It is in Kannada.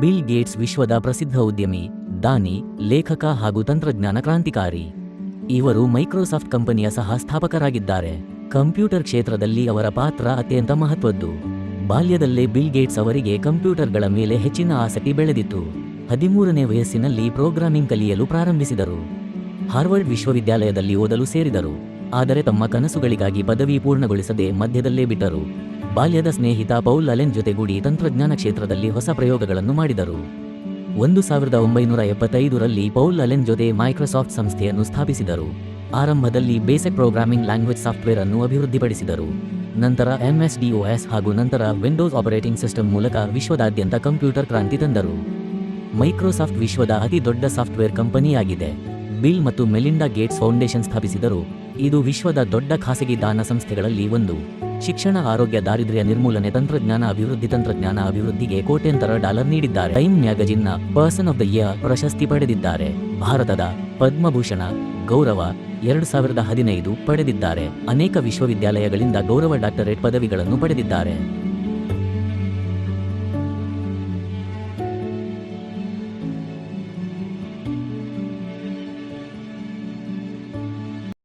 ಬಿಲ್ ಗೇಟ್ಸ್ ವಿಶ್ವದ ಪ್ರಸಿದ್ಧ ಉದ್ಯಮಿ, ದಾನಿ, ಲೇಖಕ ಹಾಗೂ ತಂತ್ರಜ್ಞಾನ ಕ್ರಾಂತಿಕಾರಿ. ಇವರು ಮೈಕ್ರೋಸಾಫ್ಟ್ ಕಂಪನಿಯ ಸಹ ಸ್ಥಾಪಕರಾಗಿದ್ದಾರೆ. ಕಂಪ್ಯೂಟರ್ ಕ್ಷೇತ್ರದಲ್ಲಿ ಅವರ ಪಾತ್ರ ಅತ್ಯಂತ ಮಹತ್ವದ್ದು. ಬಾಲ್ಯದಲ್ಲೇ ಬಿಲ್ ಗೇಟ್ಸ್ ಅವರಿಗೆ ಕಂಪ್ಯೂಟರ್ಗಳ ಮೇಲೆ ಹೆಚ್ಚಿನ ಆಸಕ್ತಿ ಬೆಳೆದಿತ್ತು. 13ನೇ ವಯಸ್ಸಿನಲ್ಲಿ ಪ್ರೋಗ್ರಾಮಿಂಗ್ ಕಲಿಯಲು ಪ್ರಾರಂಭಿಸಿದರು. ಹಾರ್ವರ್ಡ್ ವಿಶ್ವವಿದ್ಯಾಲಯದಲ್ಲಿ ಓದಲು ಸೇರಿದರು. ಆದರೆ ತಮ್ಮ ಕನಸುಗಳಿಗಾಗಿ ಪದವಿ ಪೂರ್ಣಗೊಳಿಸದೆ ಮಧ್ಯದಲ್ಲೇ ಬಿಟ್ಟರು. ಬಾಲ್ಯದ ಸ್ನೇಹಿತ ಪೌಲ್ ಅಲೆನ್ ಜೊತೆಗೂಡಿ ತಂತ್ರಜ್ಞಾನ ಕ್ಷೇತ್ರದಲ್ಲಿ ಹೊಸ ಪ್ರಯೋಗಗಳನ್ನು ಮಾಡಿದರು. 1975ರಲ್ಲಿ ಪೌಲ್ ಅಲೆನ್ ಜೊತೆ ಮೈಕ್ರೋಸಾಫ್ಟ್ ಸಂಸ್ಥೆಯನ್ನು ಸ್ಥಾಪಿಸಿದರು. ಆರಂಭದಲ್ಲಿ ಬೇಸಿಕ್ ಪ್ರೋಗ್ರಾಮಿಂಗ್ ಲ್ಯಾಂಗ್ವೇಜ್ ಸಾಫ್ಟ್ವೇರ್ ಅನ್ನು ಅಭಿವೃದ್ಧಿಪಡಿಸಿದರು. ನಂತರ MS-DOS ಹಾಗೂ ನಂತರ ವಿಂಡೋಸ್ ಆಪರೇಟಿಂಗ್ ಸಿಸ್ಟಮ್ ಮೂಲಕ ವಿಶ್ವದಾದ್ಯಂತ ಕಂಪ್ಯೂಟರ್ ಕ್ರಾಂತಿ ತಂದರು. ಮೈಕ್ರೋಸಾಫ್ಟ್ ವಿಶ್ವದ ಅತಿ ದೊಡ್ಡ ಸಾಫ್ಟ್ವೇರ್ ಕಂಪನಿಯಾಗಿದೆ. ಬಿಲ್ ಮತ್ತು ಮೆಲಿಂಡಾ ಗೇಟ್ಸ್ ಫೌಂಡೇಶನ್ ಸ್ಥಾಪಿಸಿದರು. ಇದು ವಿಶ್ವದ ದೊಡ್ಡ ಖಾಸಗಿ ದಾನ ಸಂಸ್ಥೆಗಳಲ್ಲಿ ಒಂದು. ಶಿಕ್ಷಣ, ಆರೋಗ್ಯ, ದಾರಿದ್ರ್ಯ ನಿರ್ಮೂಲನೆ, ತಂತ್ರಜ್ಞಾನ ಅಭಿವೃದ್ಧಿಗೆ ಕೋಟ್ಯಂತರ ಡಾಲರ್ ನೀಡಿದ್ದಾರೆ. ಟೈಮ್ ಮ್ಯಾಗಜಿನ್ನ ಪರ್ಸನ್ ಆಫ್ ದ ಇಯರ್ ಪ್ರಶಸ್ತಿ ಪಡೆದಿದ್ದಾರೆ. ಭಾರತದ ಪದ್ಮಭೂಷಣ ಗೌರವ 2015 ಪಡೆದಿದ್ದಾರೆ. ಅನೇಕ ವಿಶ್ವವಿದ್ಯಾಲಯಗಳಿಂದ ಗೌರವ ಡಾಕ್ಟರೇಟ್ ಪದವಿಗಳನ್ನು ಪಡೆದಿದ್ದಾರೆ.